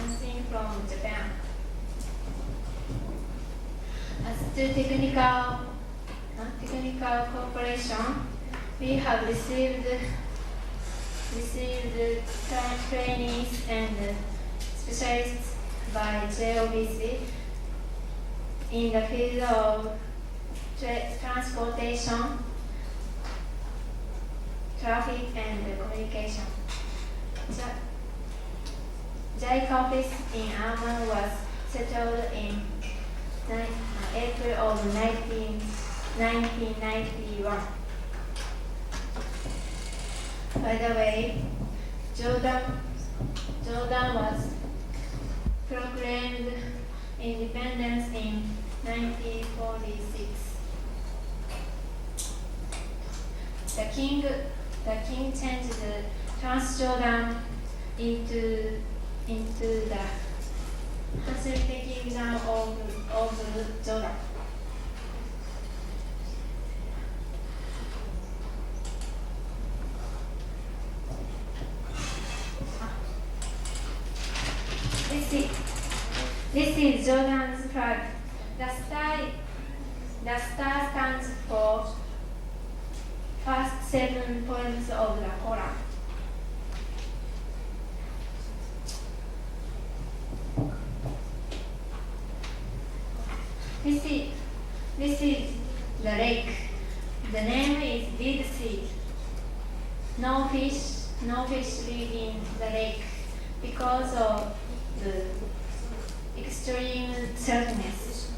something from Japan. As to technical cooperation, we have received trainees and specialists by JOBC in the field of transportation, traffic, and communication. JICA office in Amman was settled in April of 1991. By the way, Jordan was proclaimed independence in 1946. The king changed Transjordan into the Pacific Kingdom of Jordan. This is Jordan's flag. The star stands for first 7 points of the Quran. This is the lake. The name is Dead Sea. No fish live in the lake because of the extreme saltness.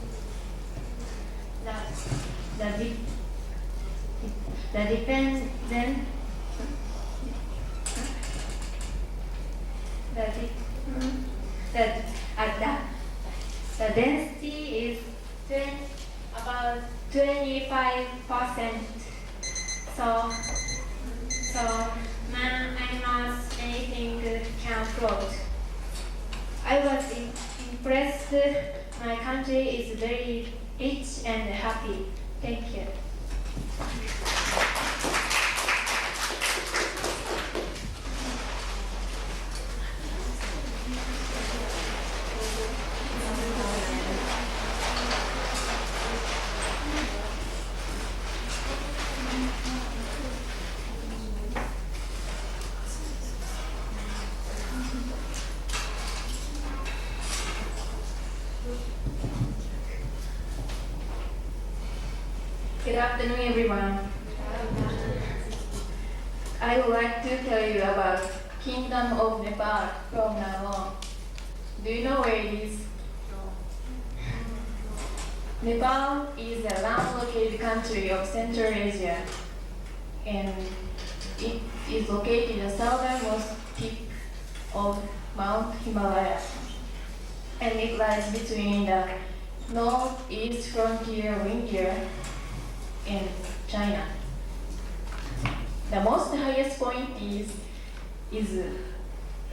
The density is about 25%. So animals, anything can float. I was impressed. My country is very rich and happy. Thank you. Good afternoon, everyone. I would like to tell you about Kingdom of Nepal from now on. Do you know where it is? Nepal is a land-located country of Central Asia, and it is located at the southernmost tip of Mount Himalaya, and it lies between the northeast frontier of India and China. The most highest point is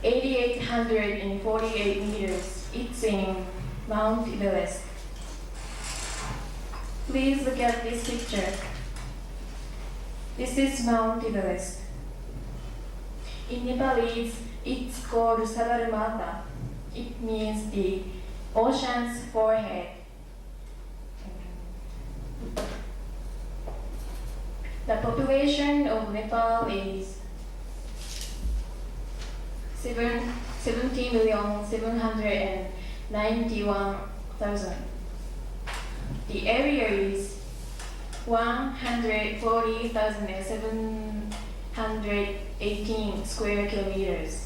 8,848 meters. It's in Mount Everest. Please look at this picture. This is Mount Everest. In Nepalese, it's called Sagarmata. It means the ocean's forehead. The population of Nepal is 17,791,000. The area is 140,718 square kilometers.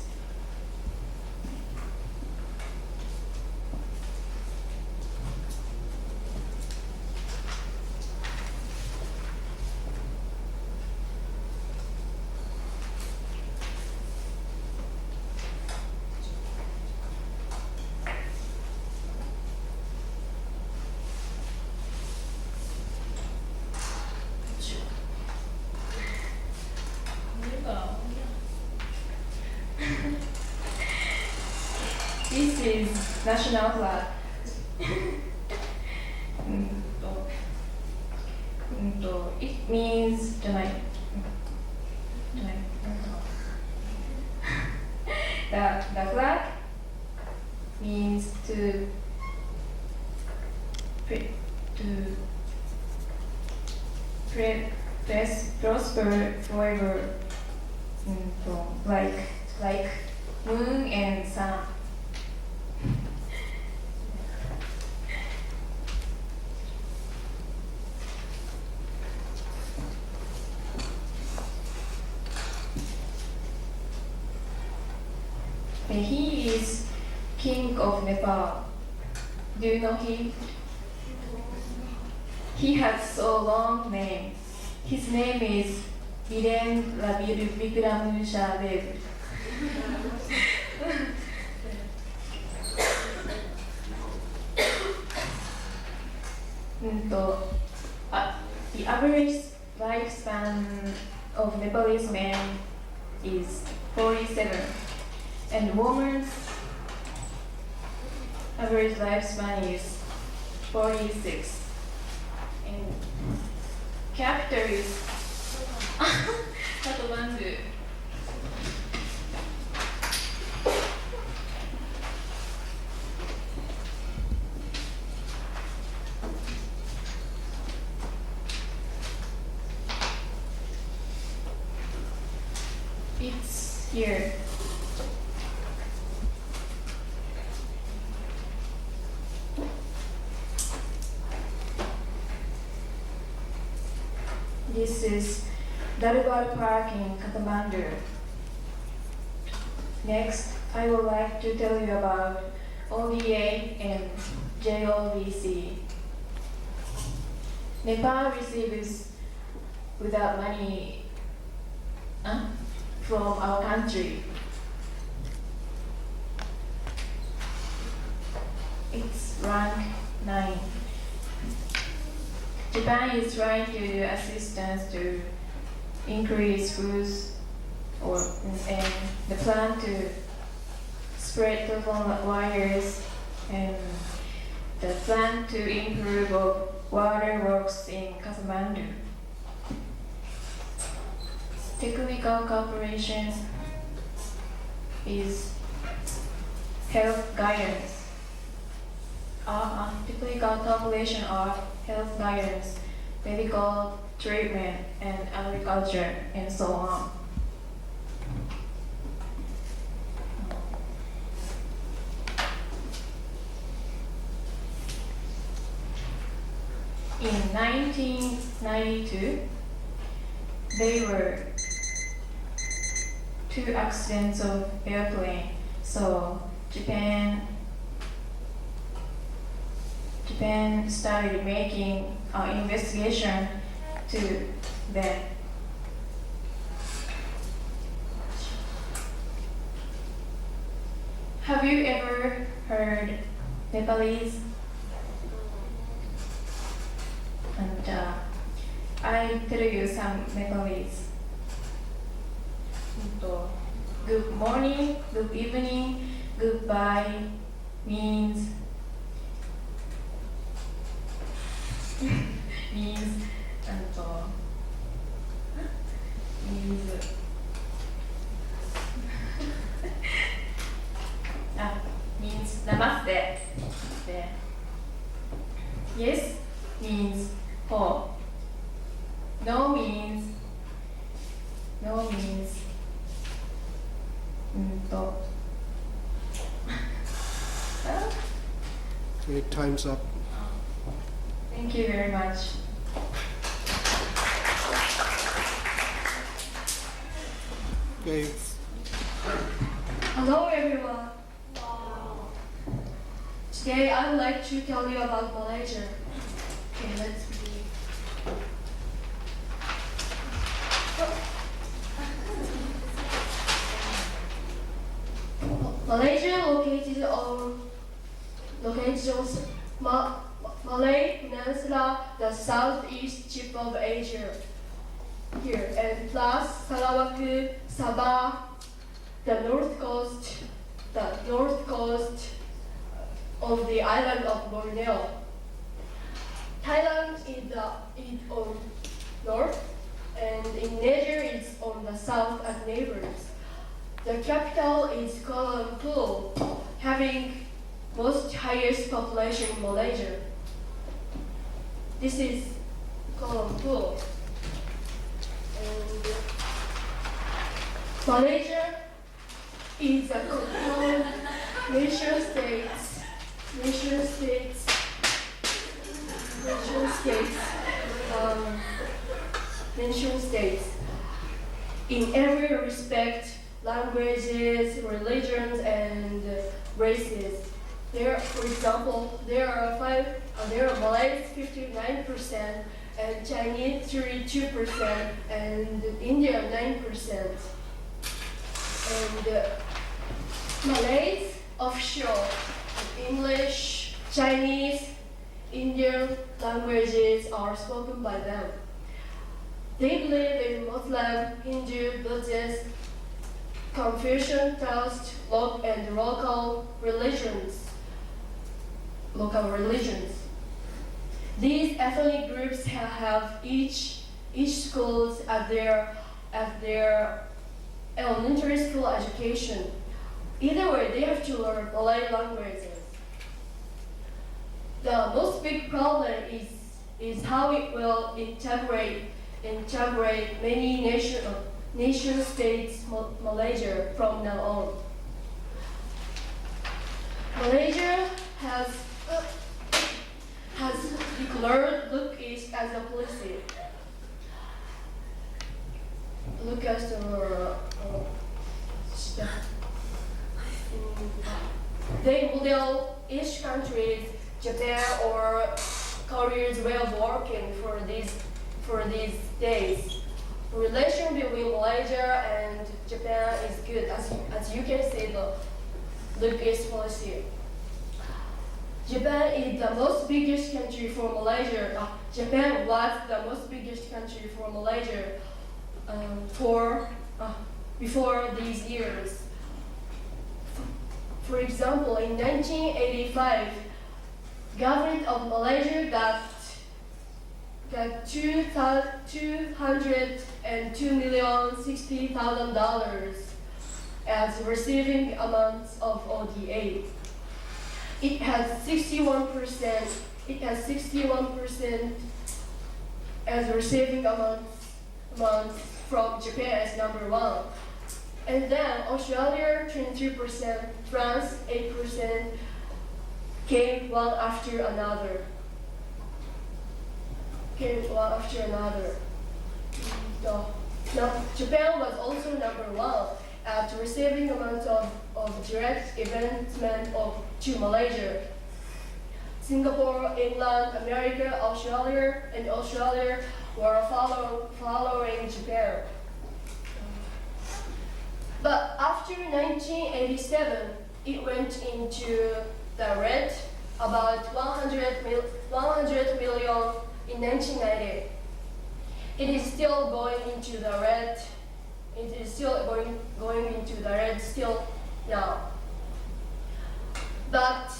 This is national flag. It means the flag means to prosper forever, like moon and sun. And he is king of Nepal. Do you know him? He has so long name. His name is Viren Vikramusha Dev. The average lifespan of Nepalese men is 47, and women's average lifespan is 46. And capital is Kathmandu. It's here. This is Darbar Park in Kathmandu. Next, I would like to tell you about ODA and JOVC. Nepal receives without money from our country. It's rank 9. Japan is trying to assist us to increase foods and the plan to spread telephone wires and the plan to improve water works in Kathmandu. Technical cooperation is health guidance. Technical cooperation are health guidance, medical treatment, and agriculture, and so on. In 1992, there were 2 accidents of airplane, so Japan started making an investigation to them. Have you ever heard Nepalese? And I tell you some Nepalese. Good morning, good evening, goodbye means means means namaste. Yes means ho. No means Okay, time's up. Thank you very much. Okay, Hello everyone. Today I would like to tell you about Malaysia. Okay, let's begin. Malaysia located on Malay Peninsula, the southeast tip of Asia. Here, and plus Sarawak, Sabah, the north coast of the island of Borneo. Thailand is on north, and Indonesia is on the south as neighbors. The capital is Kuala Lumpur, having most highest population in Malaysia. This is Kuala Lumpur. And Malaysia is a compound nation states, in every respect, languages, religions, and races. For example, there are Malays 59%, and Chinese 32%, and Indian 9%. And Malays offshore, English, Chinese, Indian languages are spoken by them. They believe in Muslim, Hindu, Buddhist, Confucian, Taoist, and local religions. These ethnic groups have each schools at their elementary school education. Either way, they have to learn Malay languages. The most big problem is how it will integrate many nation states Malaysia from now on. Malaysia has declared Look East as a policy. Look as they model each country's Japan or Korea's way of working for these days. The relation between Malaysia and Japan is good, as you can see the Look East policy. Japan is the most biggest country for Malaysia. Japan was the most biggest country for Malaysia before these years. For example, in 1985, government of Malaysia got $202,060,000 as receiving amounts of ODA. It has 61% as receiving amounts from Japan as number one. And then Australia 22%, France 8% came one after another. Now, Japan was also number one at receiving amounts of direct investment to Malaysia. Singapore, England, America, Australia were following Japan. But after 1987, it went into the red, about 100 million in 1990. It is still going into the red. It is still going into the red still now. But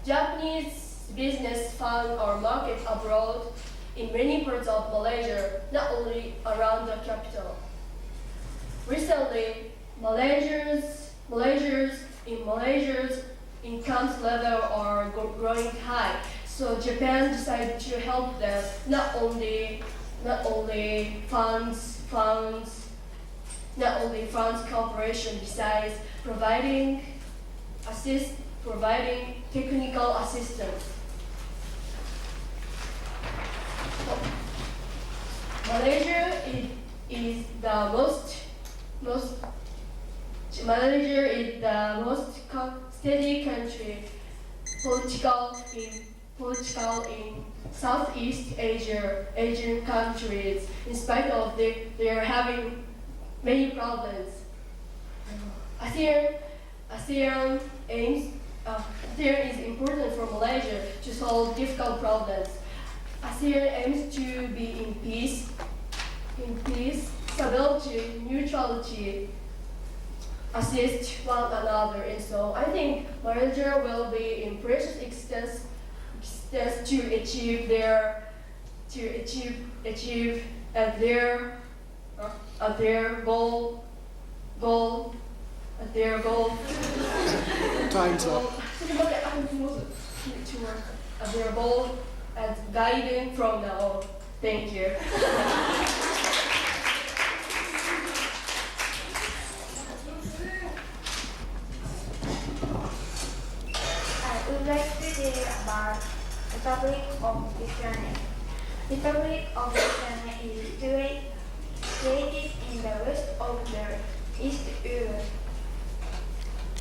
Japanese business found our market abroad in many parts of Malaysia, not only around the capital. Recently, Malaysia's income level are growing high, so Japan decided to help them. Not only funds cooperation, besides providing technical assistance. Malaysia is the most steady country political in Southeast Asian countries, in spite of they're having many problems. ASEAN is important for Malaysia to solve difficult problems. ASEAN aims to be in peace, stability, neutrality, assist one another, and so I think Malaysia will be in precious extent to achieve their goal. Time's up. network available as guiding from now on. Thank you. I would like to tell you about Republic of Lithuania. Republic of Lithuania is situated in the west of the East Europe.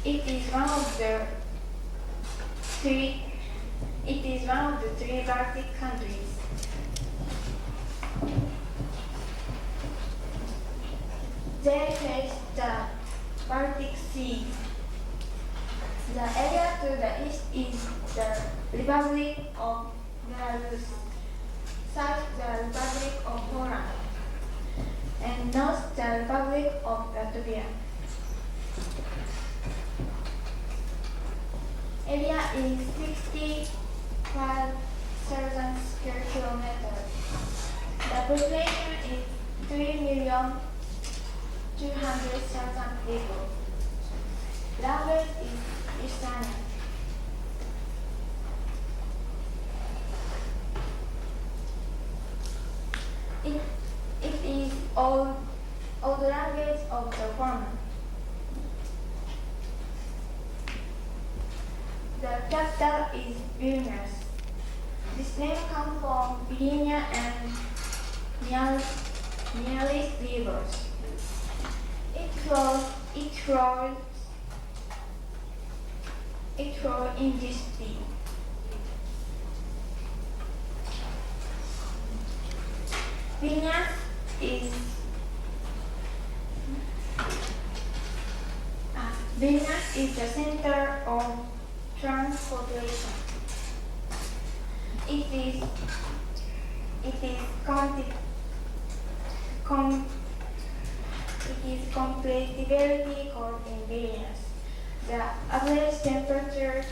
It is one of the three Baltic countries. They face the Baltic Sea. The area to the east is the Republic of Belarus, south the Republic of Poland, and north the Republic of Latvia. Area is 65,000 square kilometers. The population is 3,200,000 people. Language is Estonian. It is old language of the Roman. The capital is Vilnius. This name comes from Vilnius and nearest rivers. It flows in this sea. Vilnius is the center of transportation. It is completely cold in Vilnius. The average temperature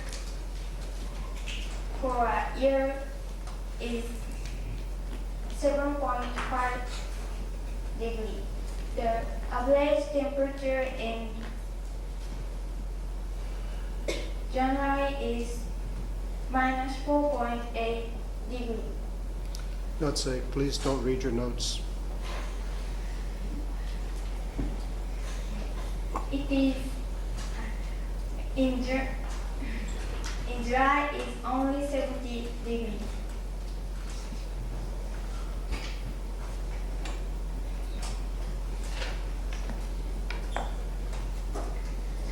for a year is 7.5 degrees. The average temperature in January is minus 4.8 degrees. Note say, please don't read your notes. It is in July is only 70 degrees.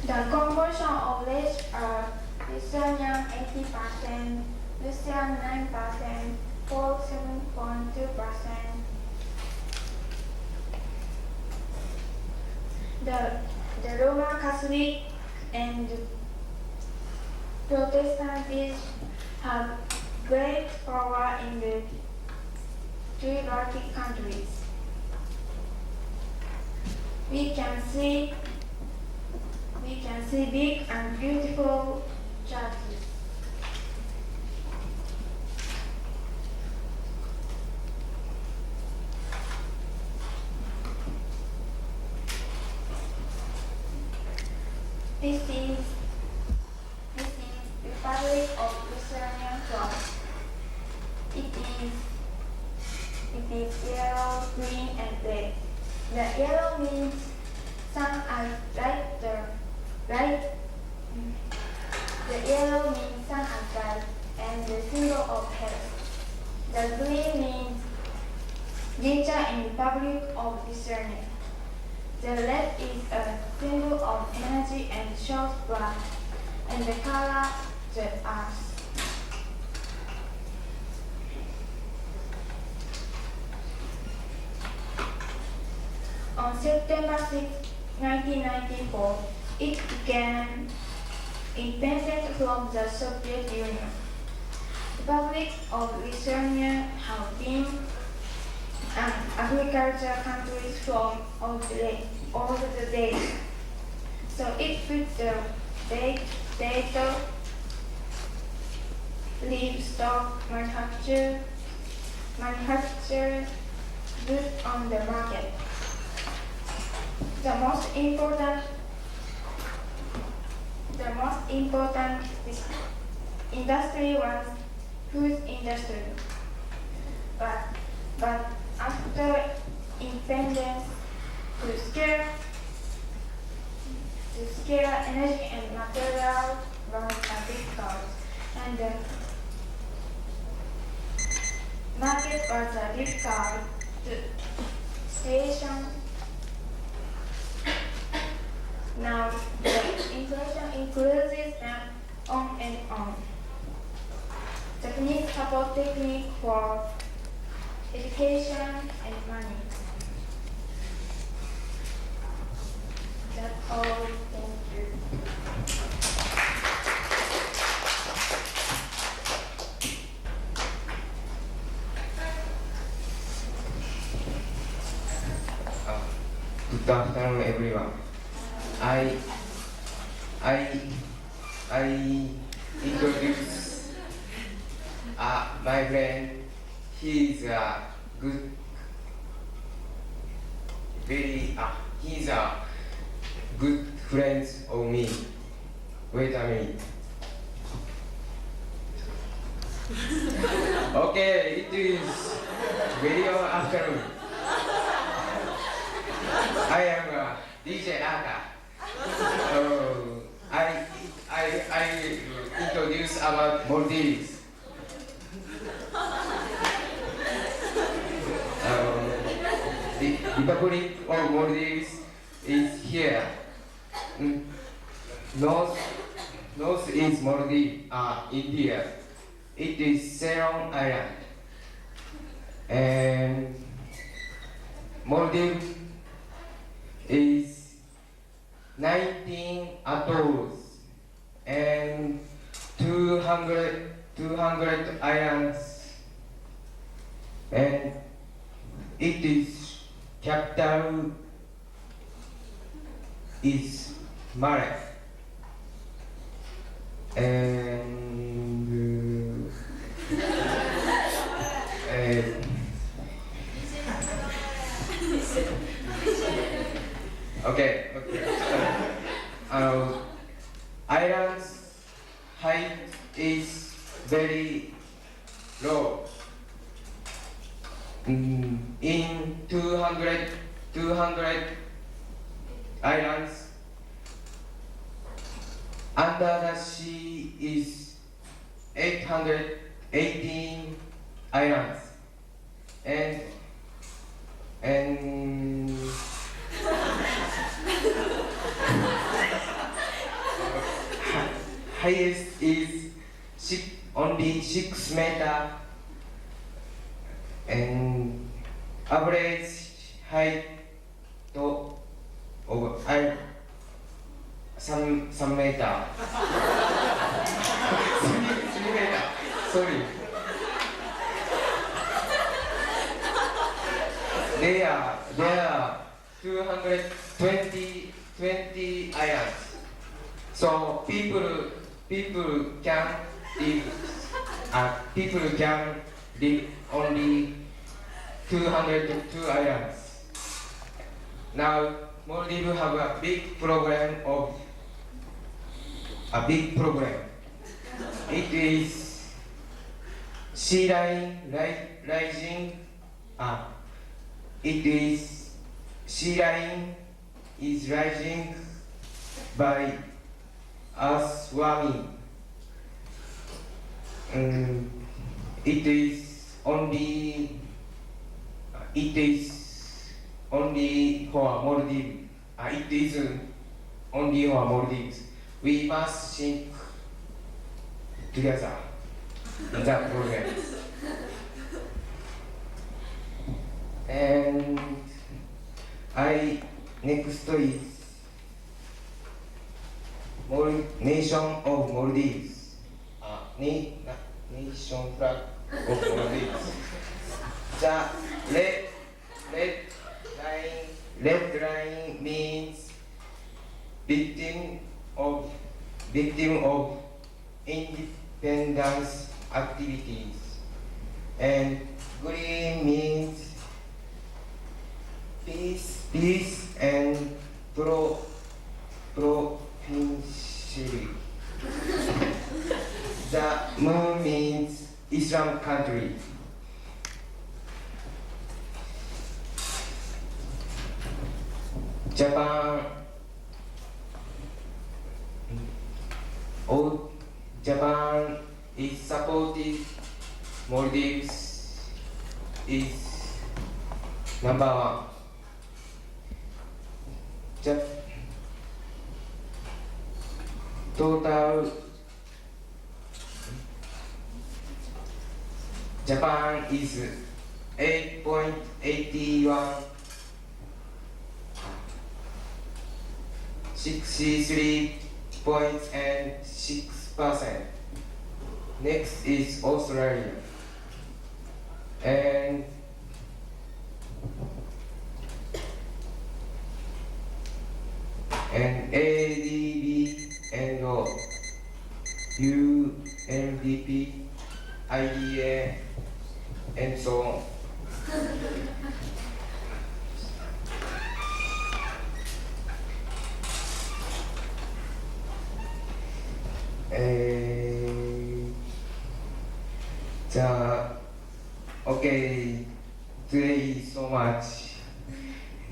The conversion of race are Lithuanian 80%, Russian 9%, Poles 7.2%. The Roman Catholic and Protestantism have great power in the three Baltic countries. We can see big and beautiful churches. This is Republic of Lithuania flag. It is yellow, green, and red. The yellow means sun as light. The yellow means sun and light, and the symbol of health. The green means nature in Republic of Lithuania. The red is a symbol of energy and shows blood, and the color the earth. On September 6, 1994, it became independent from the Soviet Union. The Republic of Lithuania has been an agricultural country from all the days. So it put the data livestock manufactured goods on the market. The most important industry was food industry. But after independence, to scale energy and material was difficult, and the market was difficult. The station now the inflation increases them on and on. Japanese support technique for education and money. That's all. Thank you. Good afternoon, everyone. I introduce my friend. He is a good, he's a good friend of me. Wait a minute. Okay, it is video afternoon. I am DJ Naha. I introduce about Maldives. The Republic of Maldives is here. North is Maldives, India. It is Ceylon Island. And Maldives is 19 atolls and 200 islands, and it is capital is Malé, and okay. Island's height is very low. In 200 islands, under the sea is 818 islands, and highest is only 6 meters, and average height of some meter. 3 meter. Sorry. There are 220 islands. So people can live only 202 islands. Now Maldives have a big problem. It is sea line rising. Sea line is rising by earth warming. It is only for Maldives. It is only for Maldives. We must think together in that program. And next is nation of Maldives. Nation flag of Maldives. The red line means victim of independence activities, and green means peace and prosperity. The moon means Islam country. Japan. Japan is supported. Maldives is number one. Total Japan is 8.81, 63.6%. Next is Australia. And ADB and UNDP, IDA, and so on. Okay, today is so much.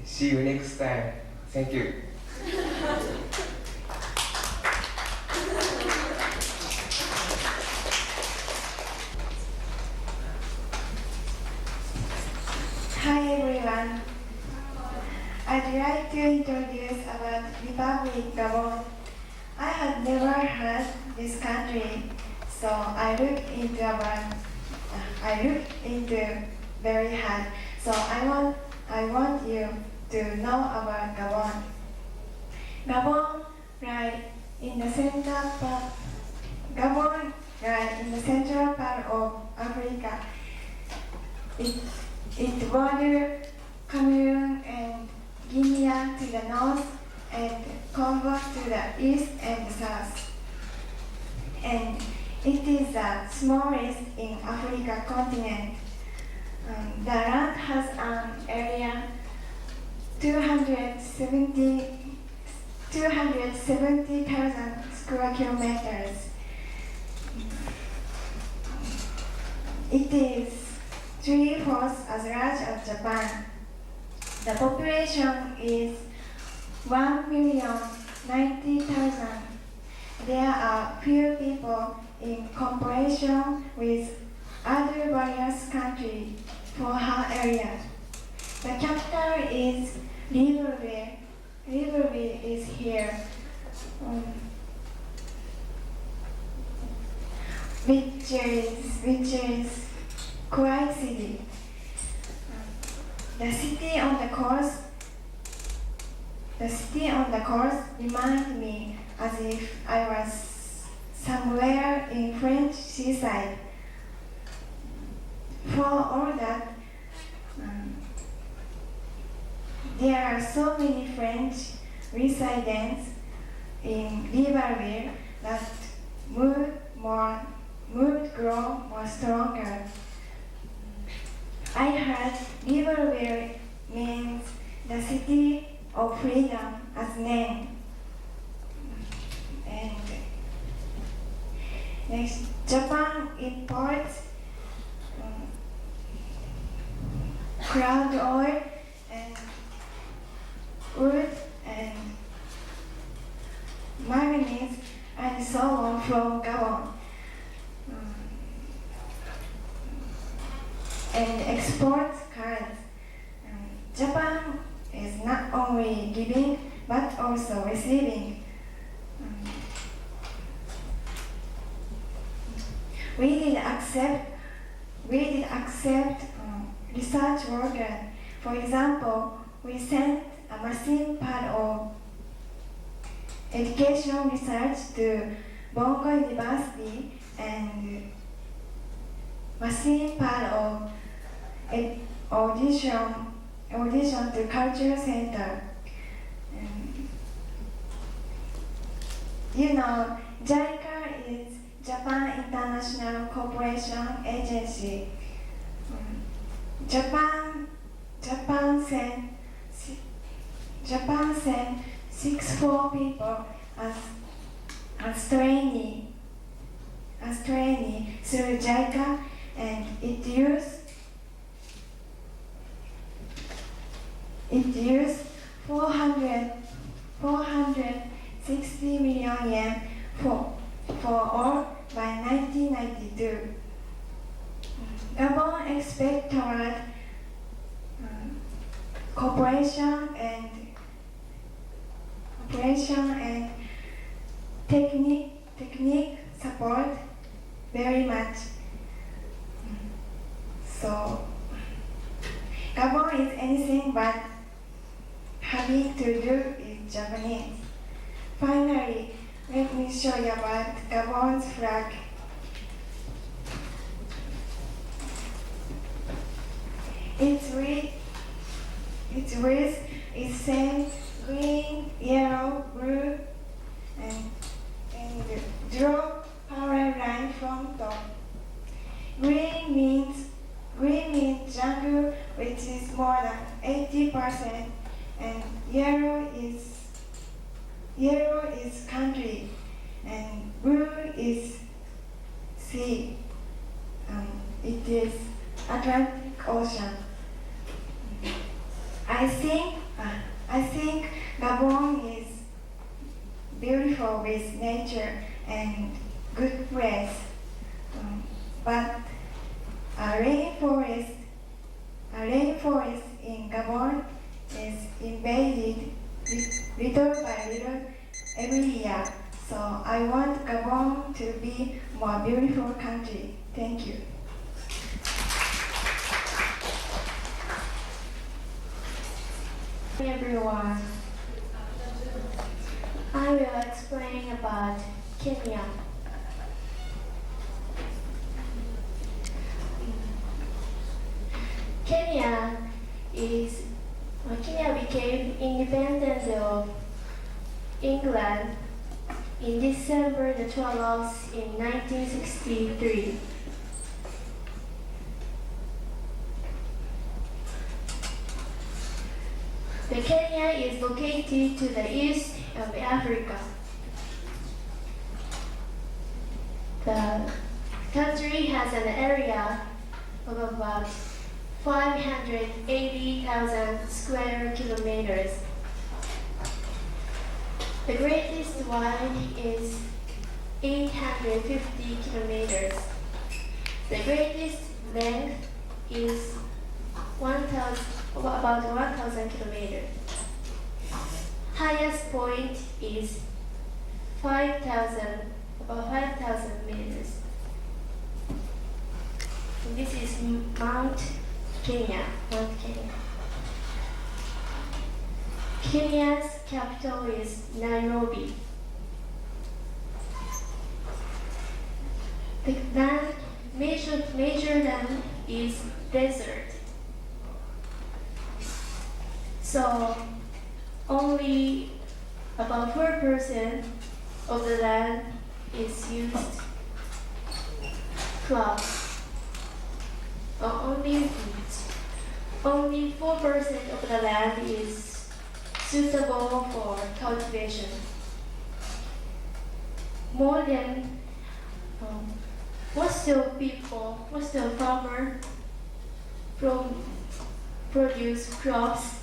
See you next time. Thank you. Hi everyone. I'd like to introduce about Republic Gabon. I had never heard this country, so I looked into very hard. So I want you to know about Gabon. Gabon right in the central part of Africa. It borders Cameroon and Guinea to the north and Congo to the east and south. And it is the smallest in Africa continent. The land has an area 270,000 square kilometers. It is 3/4 as large as Japan. The population is 1,090,000. There are few people in comparison with other various countries for her area. The capital is Libreville. Libreville is here, which is quiet city. The city on the coast reminds me as if I was somewhere in French seaside. For all that, there are so many French residents in Libreville that mood grow more stronger. I heard Libreville means the city of freedom as name. And next, Japan imports crude oil and wood and manganese and so on from Gabon. And exports cards. Japan is not only giving but also receiving. We did accept research workers. For example, we sent a massive part of education research to Bongo University and massive part of audition to Culture Center. JICA is Japan International Cooperation Agency. Japan sent 64 people as as trainee through JICA, and it used 460 million yen for all by 1992. Gabon expect toward cooperation and technique support very much. So Gabon is anything but having to do with Japanese. Finally, let me show you about Gabon's flag. Its width is same green, yellow, blue, and draw parallel line from top. Green means jungle, which is more than 80%, and yellow is country, and blue is sea. It is Atlantic Ocean. I think Gabon is beautiful with nature and good place, but a rainforest in Gabon is invaded little by little every year. So I want Gabon to be more beautiful country. Thank you. Hi everyone. I will explain about Kenya. Kenya became independent of England in December the 12th in 1963. The Kenya is located to the east of Africa. The country has an area of about 580,000 square kilometers. The greatest one is 850 kilometers. The greatest length is about 1,000 kilometers. Highest point is about 5,000 meters. And this is Mount Kenya. Kenya's capital is Nairobi. The major land is desert. So only about 4% of the land is used crops. Only 4% of the land is suitable for cultivation. More than most of farmers produce crops.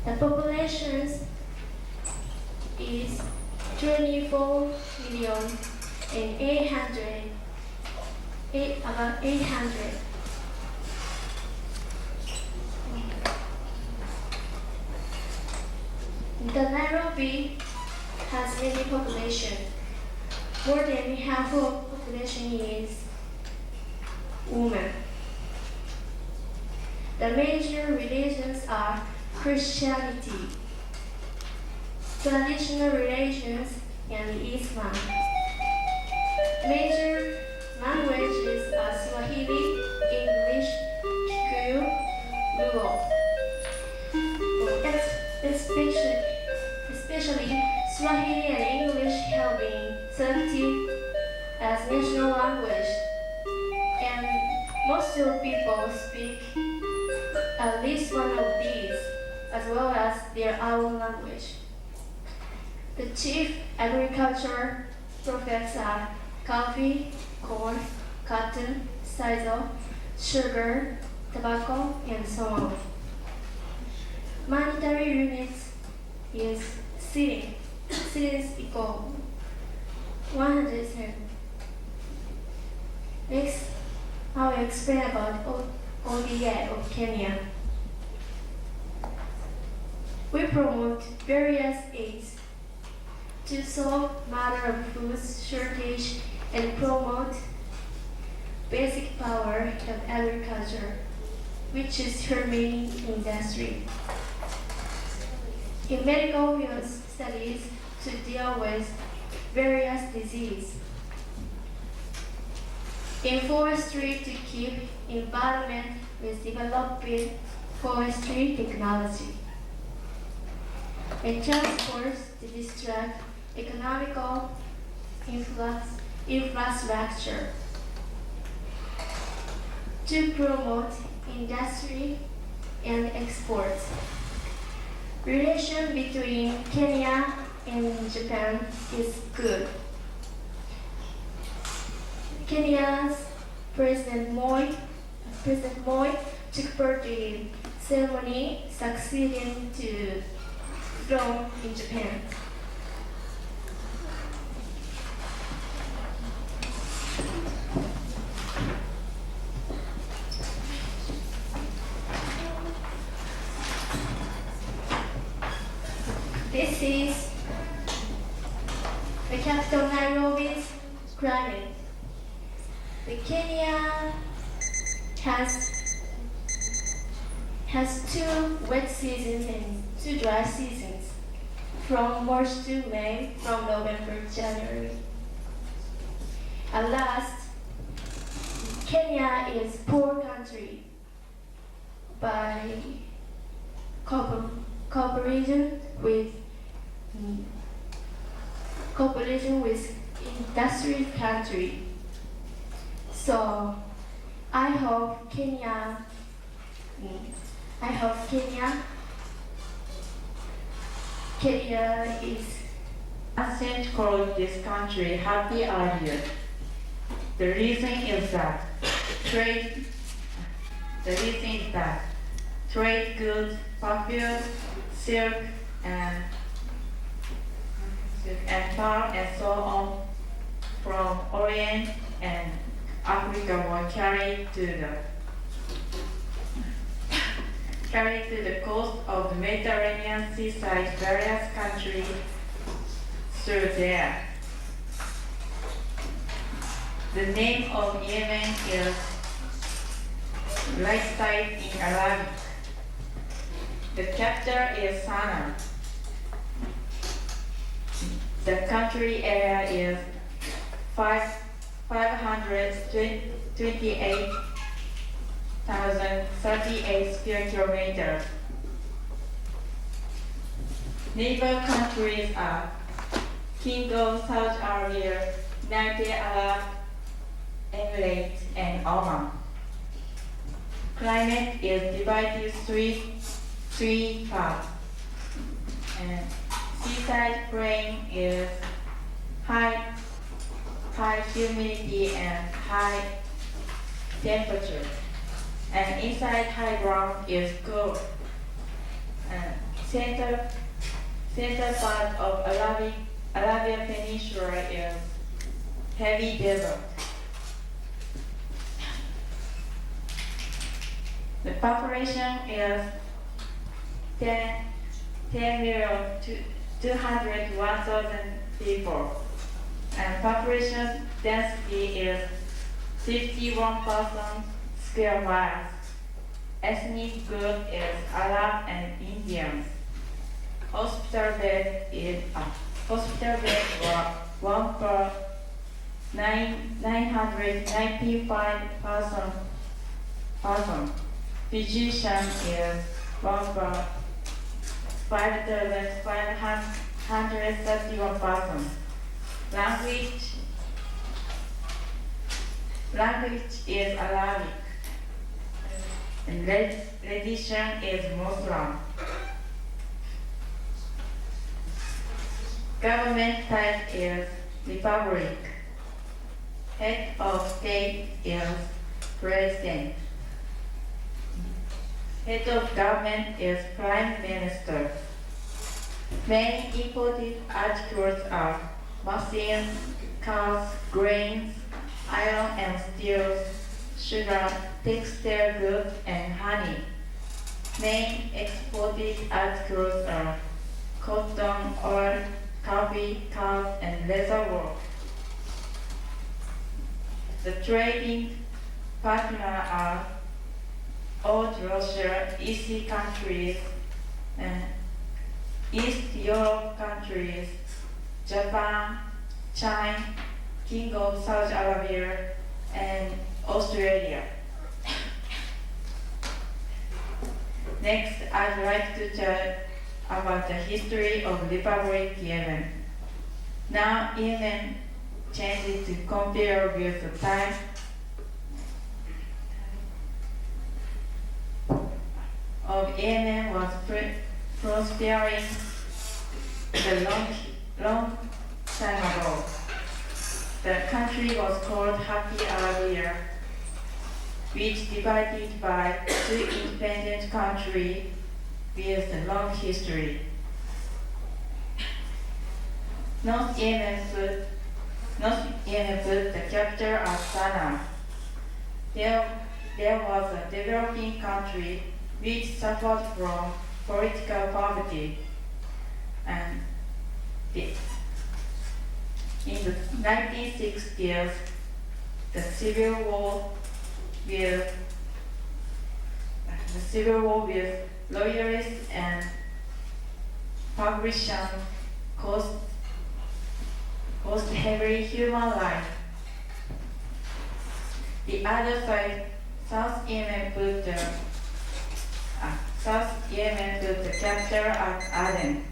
The population is 24 million and about 800. The Nairobi has many population. More than half of population is women. The major religions are Christianity, traditional religions, and Islam. Major languages are Swahili, English, Kikuyu, Luo. Especially Swahili and English have been selected as national language, and most of people speak at least one of these, as well as their own language. The chief agricultural products are coffee, corn, cotton, sisal, sugar, tobacco, and so on. Monetary units is shilling. Shillings equal 107. Next, I will explain about ODA of Kenya. We promote various aids to solve matter of food shortage and promote basic power of agriculture, which is her main industry. In medical field studies to deal with various diseases. In forestry to keep environment with developing forestry technology. In transport to distract economical infrastructure. To promote industry and exports. Relation between Kenya and Japan is good. Kenya's President Moi took part in ceremony succeeding to throne in Japan. This is the capital Nairobi's climate. The Kenya has 2 wet seasons and 2 dry seasons, from March to May, from November to January. At last, Kenya is poor country by cooperation with industrial country. So I hope Kenya is Ancient called this country happy earlier. The reason is that trade goods, perfume, silk, and palm and so on from Orient and Africa were carried to the coast of the Mediterranean seaside, various countries through there. The name of Yemen is right side in Arabic. The capital is Sanaa. The country area is 528,038 square kilometers. Neighbor countries are Kingdom, Saudi Arabia, United Arab Emirates, and Oman. Climate is divided three parts. And seaside plain is high humidity and high temperature. And inside high ground is cool. And center part of Arabian Peninsula is heavy desert. The population is 10,201,000 people, and population density is 51,000 square miles. Ethnic group is Arab and Indians. Hospital bed were 1 per 995,000 person. Physician is 1 per 5,531 person. Language is Arabic. And religion is Muslim. Government type is republic. Head of state is president. Head of government is prime minister. Main imported articles are machines, cars, grains, iron and steel, sugar, textile goods, and honey. Main exported articles are cotton, oil, coffee, cars, and leather work. The trading partners are Old Russia, East countries, and East Europe countries, Japan, China, King of Saudi Arabia, and Australia. Next, I'd like to tell about the history of Republic Yemen. Now, Yemen changed to compare with the time of Yemen was prospering a long time ago. The country was called Happy Arabia, which divided by two independent countries with a long history. North Yemen put the capital at Sanaa. There was a developing country which suffered from political poverty, and in the 1960s, the civil war with loyalists and publicans cost heavy human life. The other side, South Yemen put the capital at Aden.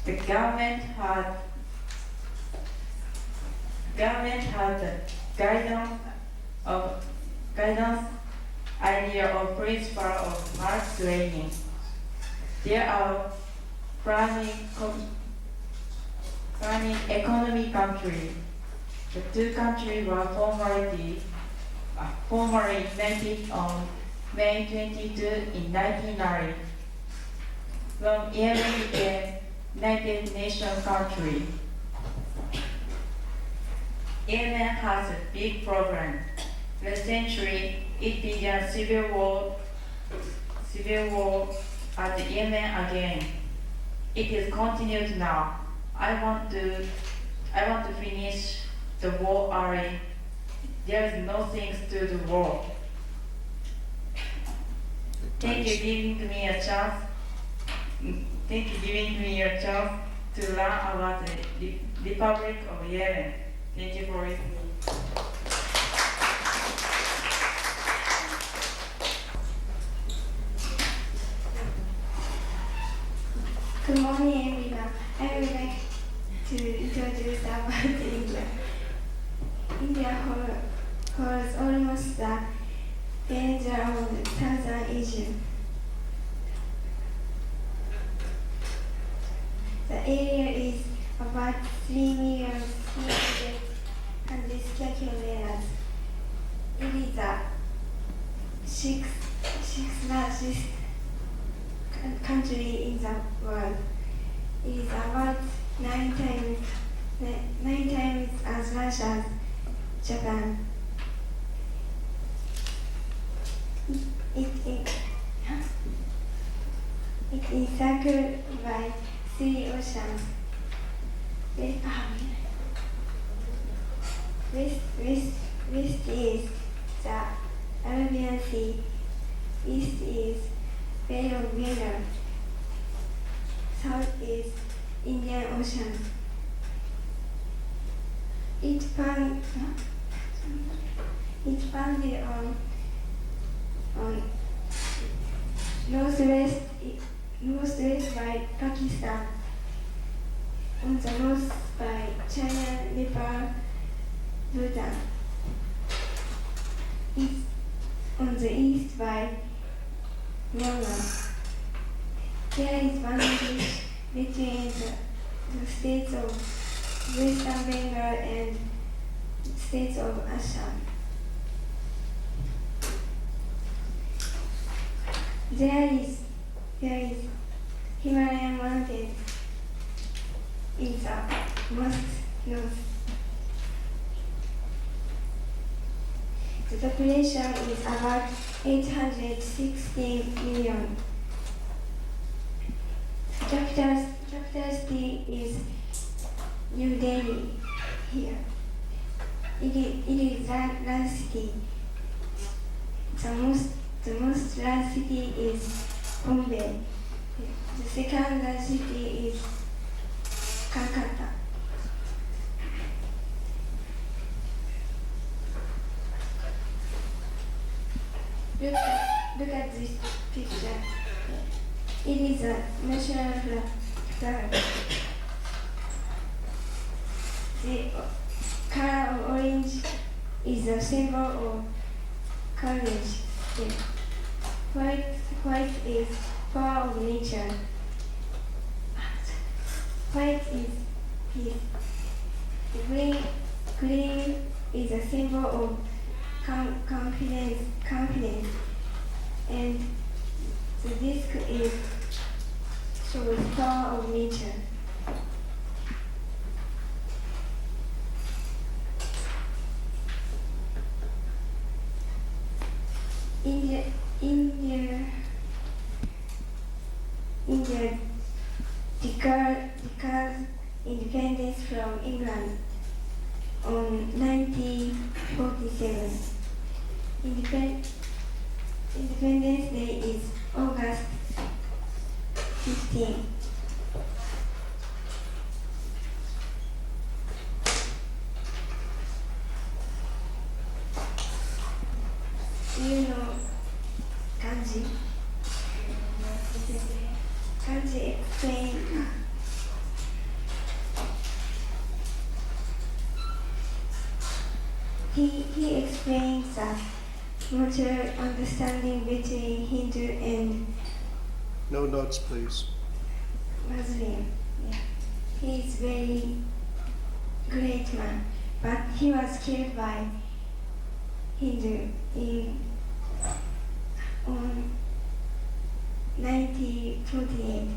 The government had the guidance idea of principle of Marx Lenin. There are planning economy country. The two countries were formally united on May 22 in 1990. When Yemen became United Nations country. Yemen has a big problem. Recently, it began civil war at Yemen again. It is continued now. I want to finish the war early. There is no thanks to the war. Thank you giving me a chance. Thank you giving me a chance to learn about the Republic of Yemen. Thank you for listening. Good morning, everyone. I would like to introduce about India. India holds almost the danger of Southern Asia. The area is about 3,300,000 square kilometers. It is the sixth largest country in the world. It is about nine times as large as Japan. It is encircled by 3 oceans. West is the Arabian Sea. East is Bay of Bengal. South is Indian Ocean. It's founded on northwest by Pakistan, on the north by China, Nepal, Bhutan. It's on the east by Myanmar. There is boundary between the the states of Western Bengal and states of Assam. There is Himalayan mountains in the most north. The population is about 860 million. Capital city is New Delhi here. It is a large city. The most large city is Bombay. The second large city is Calcutta. Look at this picture. It is a national flag. The color of orange is a symbol of courage. The white is power of nature. White is peace. The green is a symbol of confidence, and the disc is shows power of nature. India declared independence from England on 1947. Independence Day is August 15. You know kanji? Kanji explain. He explains that mutual understanding between Hindu and No notes, please. Muslim. Yeah. He is very great man, but he was killed by Hindu on 1948.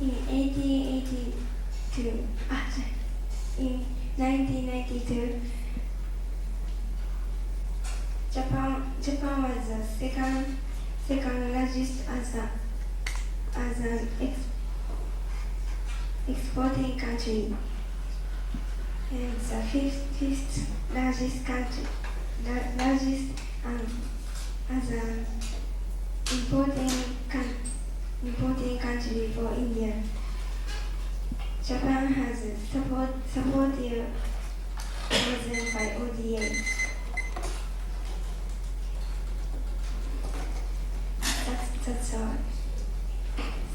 In 1882, in 1992, Japan was the second largest as an exporting country, and the fifth largest country, as an importing country for India. Japan has supported present by ODA. That's all.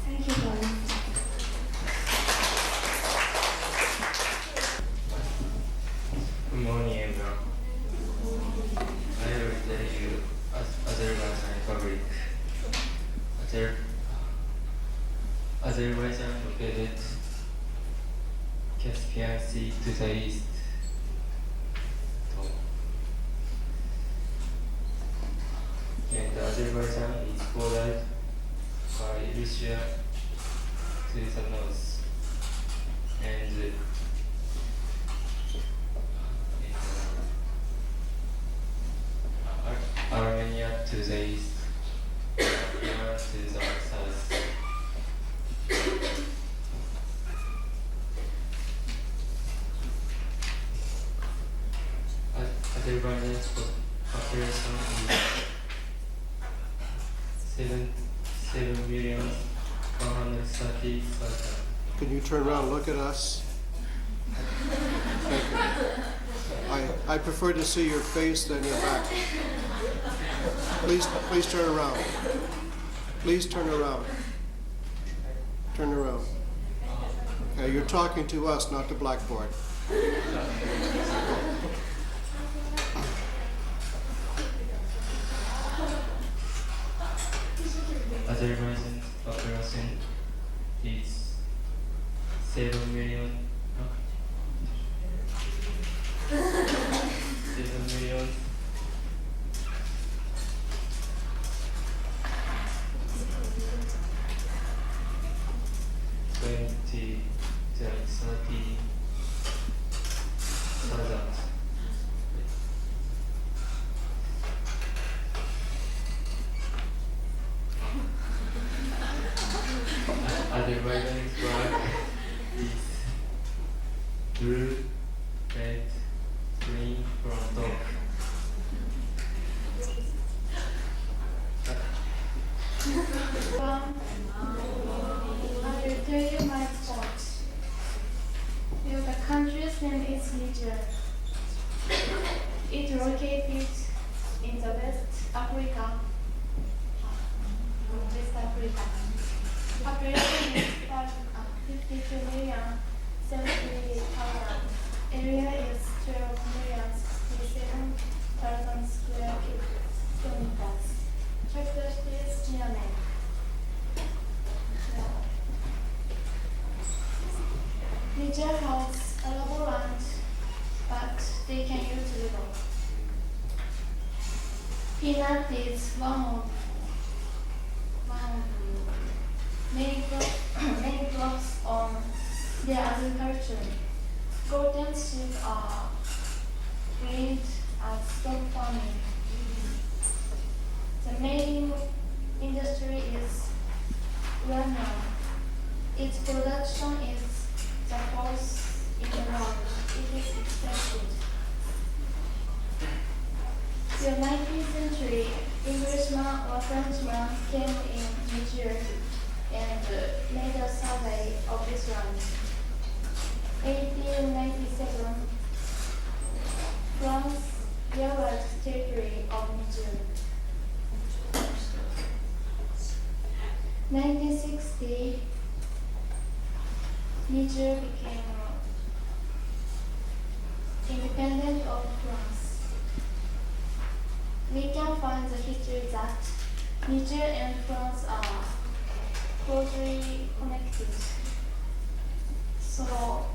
Thank you for listening. Good morning, everyone. I will tell you Azerbaijan Republic. Azerbaijan located Caspian Sea to the east. And Azerbaijan is bordered by Russia to the north and Armenia to the east, Iran to the south. Azerbaijan's population is 7,130,000. Can you turn around and look at us? Thank you. I prefer to see your face than your back. Please turn around. Please turn around. Turn around. Okay, you're talking to us, not the blackboard. Azerbaijan's population is 7 million. 7 million. Twenty, 30,000. Azerbaijan's flag is blue, red, green from top. I will tell you my sport. The country's name is Niger. It is located in the West Africa. West Africa. Population is 52 million 70,000. Area is 12 million 67,000 square kilometers. Capital is Niamey. Niger has arable land, but they can use river. Peanut is one of many crops on their agriculture. Golden sheep are raised as stock farming. The main industry is uranium. Its production is the fourth in the world. It is expensive. The 19th century, Englishman or Frenchman came in Niger and made a survey of this land. 1897, France realized territory of Niger. 1960, Niger became independent of France. We can find the history that Niger and France are closely connected. So,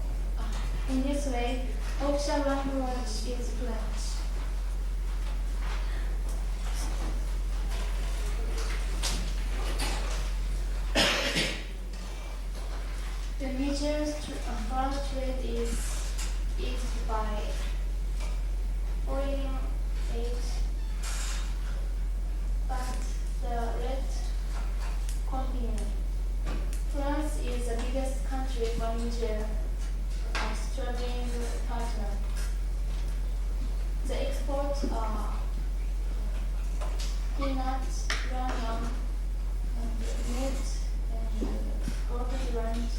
in this way, official language is French. The Niger's France trade is eased by foreign aid, but the red continent. France is the biggest country for Niger as trading partner. The exports are peanuts, uranium, and meat, and rotted land,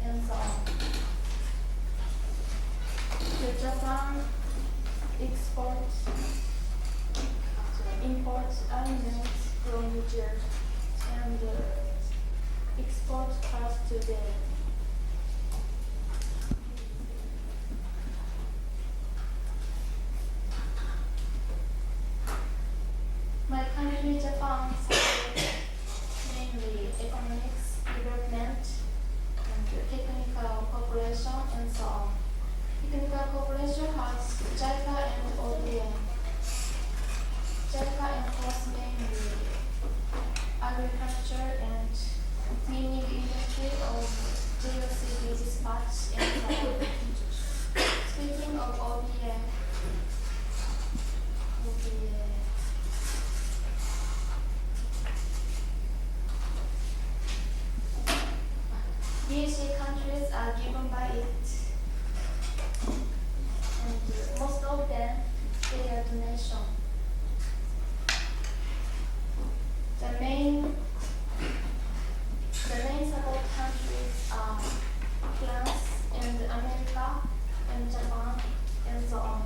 and so on. The Japan imports almonds from Niger and export cars today. My country, Japan, supports mainly economics, development, and technical cooperation, and so on. Technical cooperation has JICA and ODA. JICA enforces mainly agriculture and mining industry of GOCD dispatch and so on. Speaking of ODA, DC countries are given by it, and most of them they are donation. The main support countries are France and America and Japan and so on.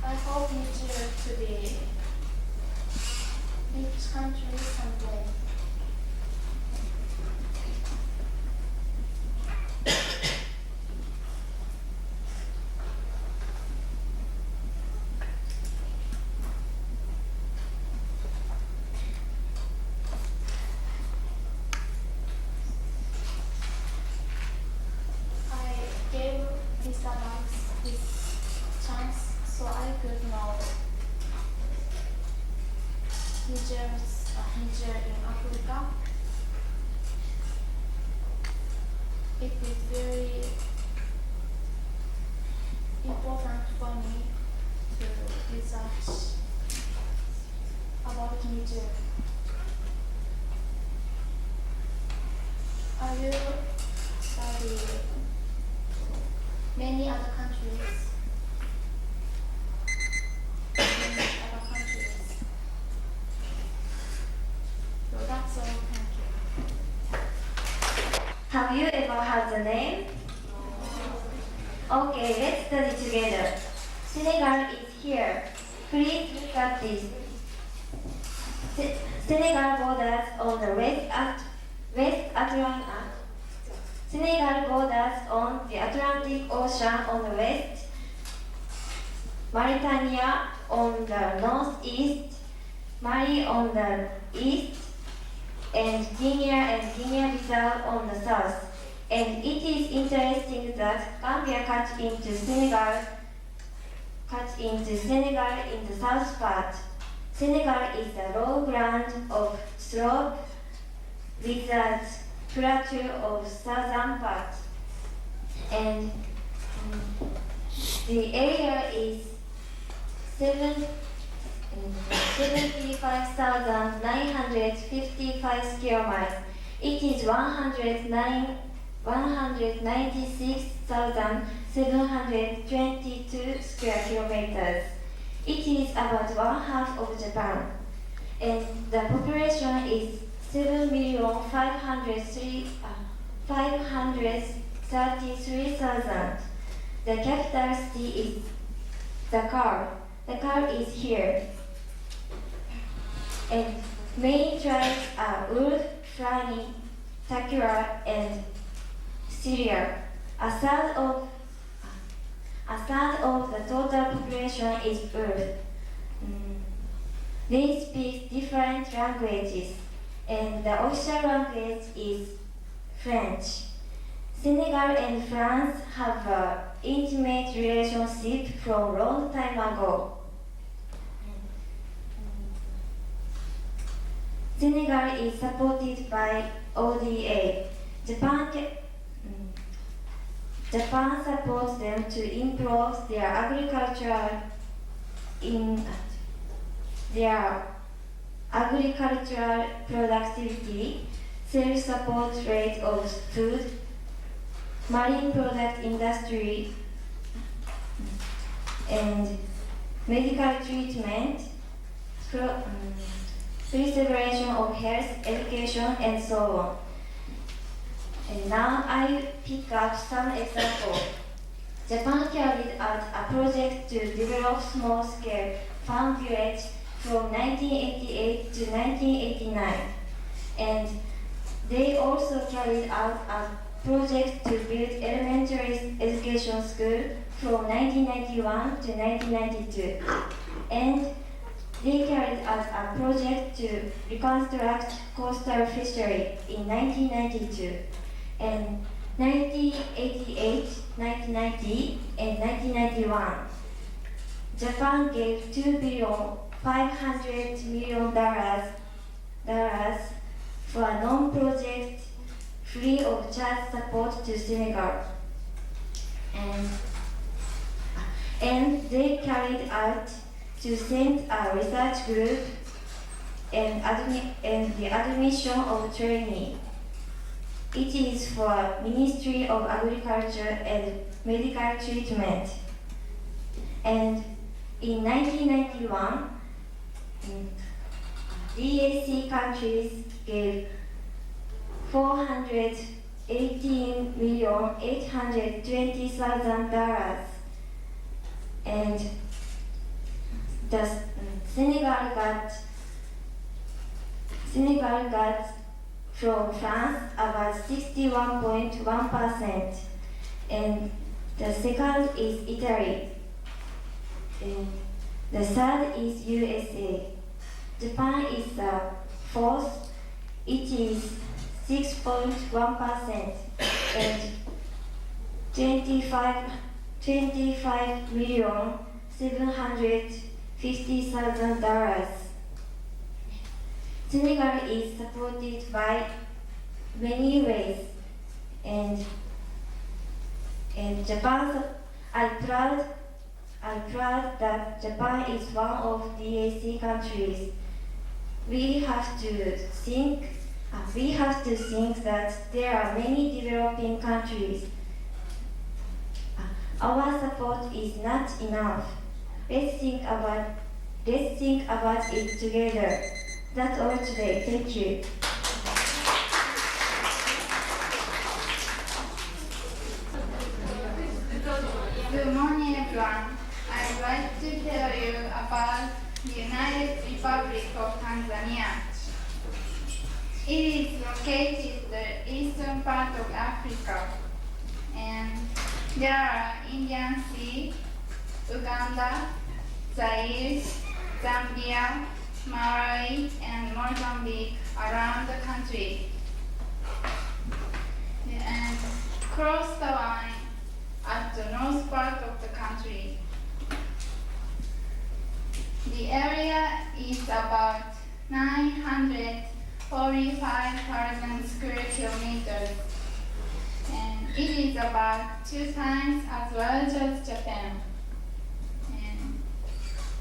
I hope Niger to be it is very important for me to research about Niger. I will study many other countries. So that's all. Thank you. Have you ever heard the name? Okay, let's study together. Senegal is here. Please look at this. Senegal borders on the West Atlantic. Senegal borders on the Atlantic Ocean on the west, Mauritania on the northeast, Mali on the east, and Guinea-Bissau on the south. And it is interesting that Gambia cuts into Senegal in the south part. Senegal is a lowland of slope with a plateau of southern part. And the area is 75,955 square miles. It is 196,722 square kilometers. It is about one half of Japan, and the population is 7,533,000. The capital city is Dakar. Dakar is here. And main tribes are Urd, Fulani, Takura, and Syria. A third of the total population is Urd. They speak different languages, and the official language is French. Senegal and France have an intimate relationship from a long time ago. Senegal is supported by ODA. Japan supports them to improve their agricultural productivity, self-support rate of food, marine product industry, and medical treatment, preservation of health, education, and so on. And now I pick up some examples. Japan carried out a project to develop small-scale farm village from 1988 to 1989. And they also carried out a project to build elementary education school from 1991 to 1992. And they carried out a project to reconstruct coastal fishery in 1992. And 1988, 1990, and 1991, Japan gave $2.5 billion for a non-project free of charge support to Senegal. And they carried out to send a research group and the admission of training. It is for Ministry of Agriculture and Medical Treatment. And in 1991, DAC countries gave $418,820,000, and the Senegal got from France about 61.1%, and the second is Italy, and the third is USA. Japan is the fourth, it is 6.1%, and $25,750,000. Senegal is supported by many ways, and And I'm proud that Japan is one of DAC countries. We have to think that there are many developing countries. Our support is not enough. Let's think about it together. That's all today. Thank you. Good morning, everyone. I'd like to tell you about the United Republic of Tanzania. It is located in the eastern part of Africa, and there are Indian Sea, Uganda, Zaire, Zambia, Malawi, and Mozambique around the country. And cross the line at the north part of the country. The area is about 945,000 square kilometers, and it is about 2 times as large as Japan. And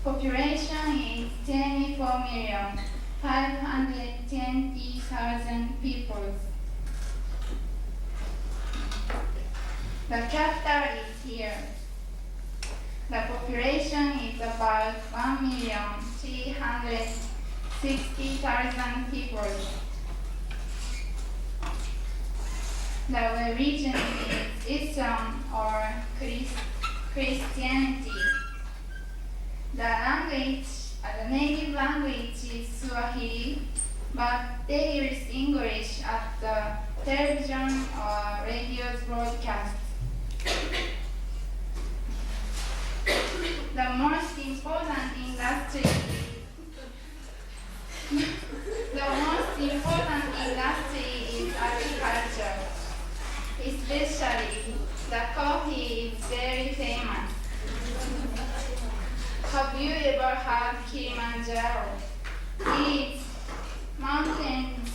population is 24,520,000 people. The capital is here. The population is about 1,360,000 people. The religion is Islam or Christianity. The native language is Swahili, but they use English at the television or radio broadcast. The most important industry is agriculture. Especially, the coffee is very famous. Have you ever heard Kilimanjaro? Its mountains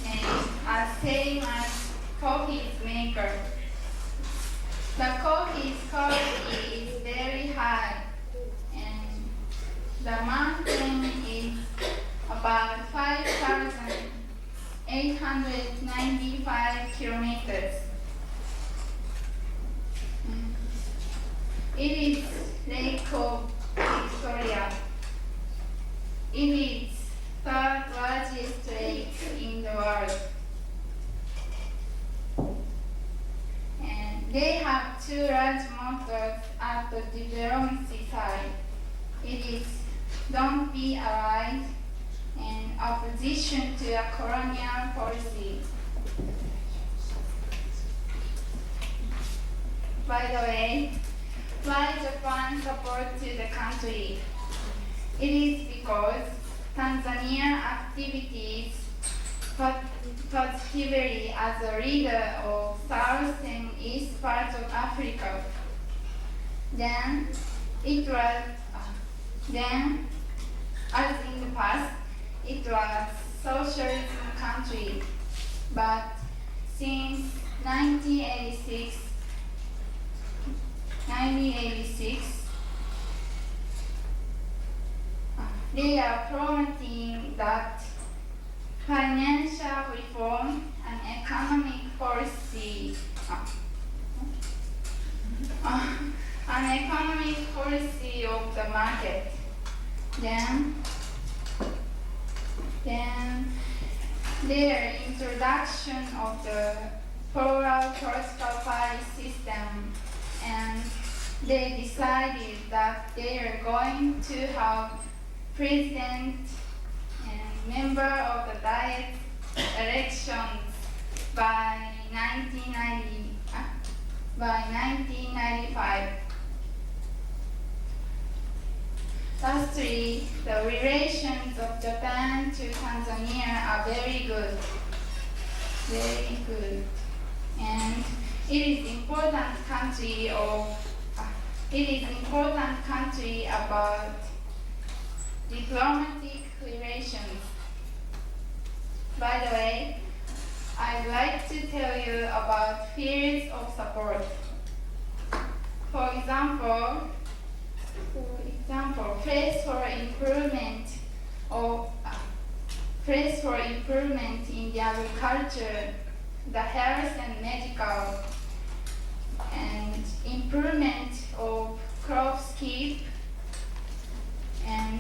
are same as coffee maker. The coffee quality is very high, and the mountain is about 5,895 kilometers. It is Lake of Victoria. It is third largest lake in the world. And they have 2 large mottos at the diplomacy side. It is "Don't be allied" and "Opposition to a colonial policy." By the way, why Japan support to the country? It is because Tanzania activities positively as a leader of South and East parts of Africa. Then, as in the past, it was socialism country, but since 1986, they are promoting that financial reform and economic policy of the market. Then their introduction of the plural political party system, and they decided that they are going to have president and member of the Diet elections by 1995. Lastly, the relations of Japan to Tanzania are very good, and it is important country about diplomatic relations. By the way, I'd like to tell you about fields of support. For example, place for improvement in the agriculture, the health and medical, and improvement of crops keep and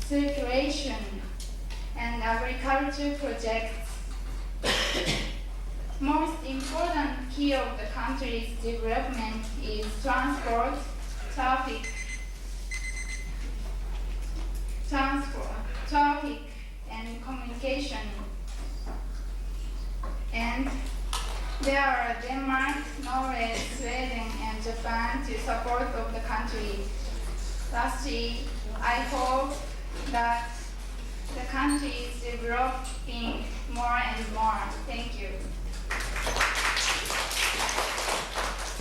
circulation and agriculture projects. Most important key of the country's development is transport, traffic, and communication. And there are Denmark, Norway, Sweden, and Japan to support of the country. Lastly, I hope that the country is developing more and more. Thank you.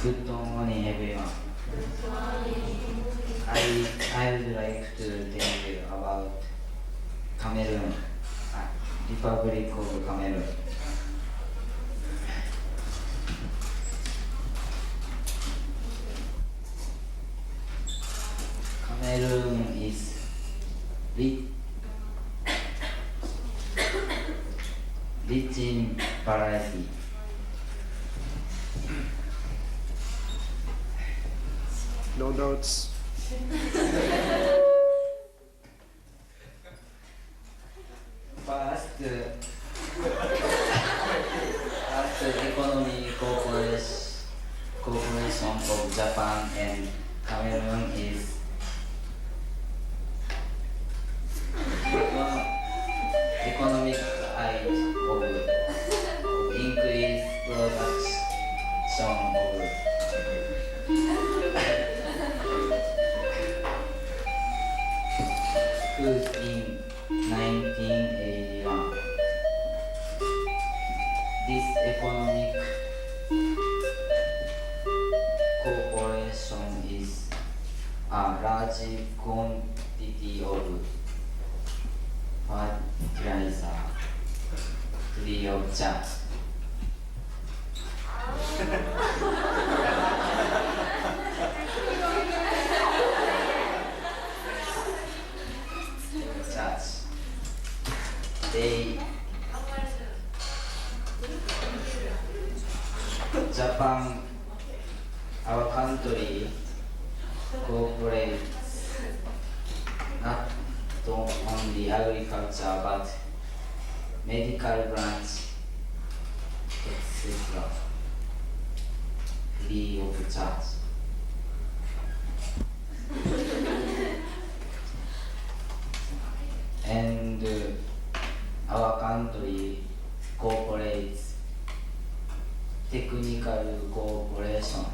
Good morning, everyone. I would like to tell you about Cameroon, Republic of Cameroon. Cameroon is rich in variety. No notes. First, economic cooperation of Japan and Cameroon is economic aid of increased production of food in 1981. This economic cooperation is a large quantity of fertilizer free of charge. Japan, our country, cooperates not only agriculture but medical branch, etc. free of charge. And our country cooperates technical cooperation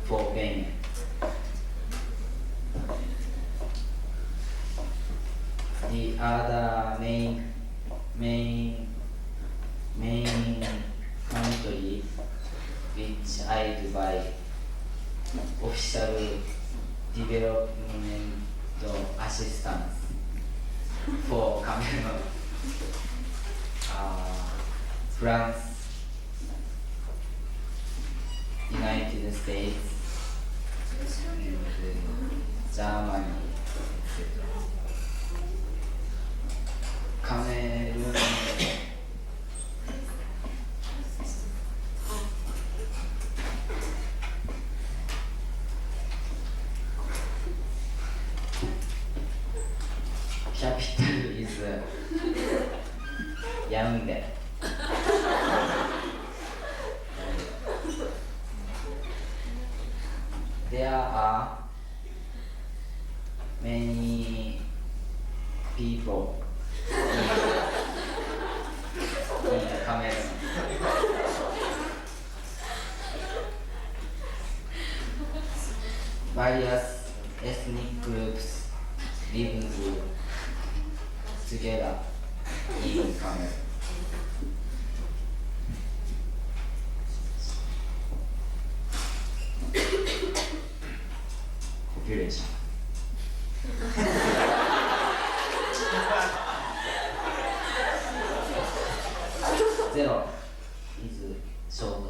for payment. The other main country which aid by official development assistance for Cameroon, France, United States, and Germany, etc. Cameroon capital is Yaoundé. There are many people in Cameroon. Various ethnic groups living together in Cameroon. Population. Zero is short.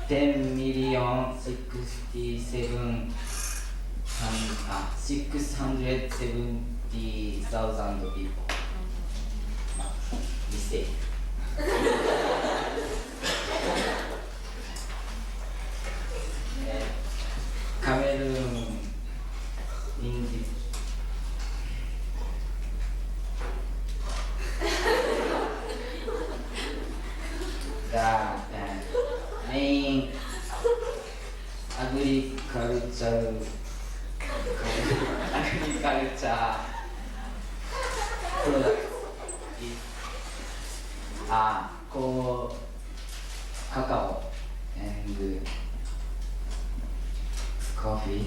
10,670,000 people. Mistake. Cameroon in the main agriculture product is cacao and coffee.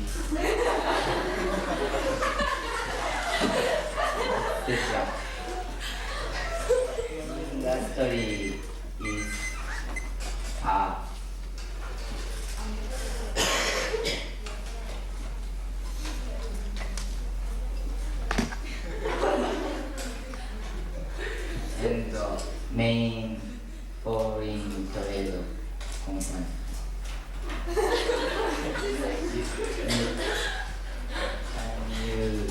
Industry is and the main foreign trade company. And you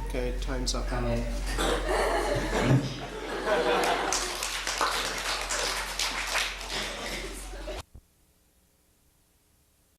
Okay, time's up. comment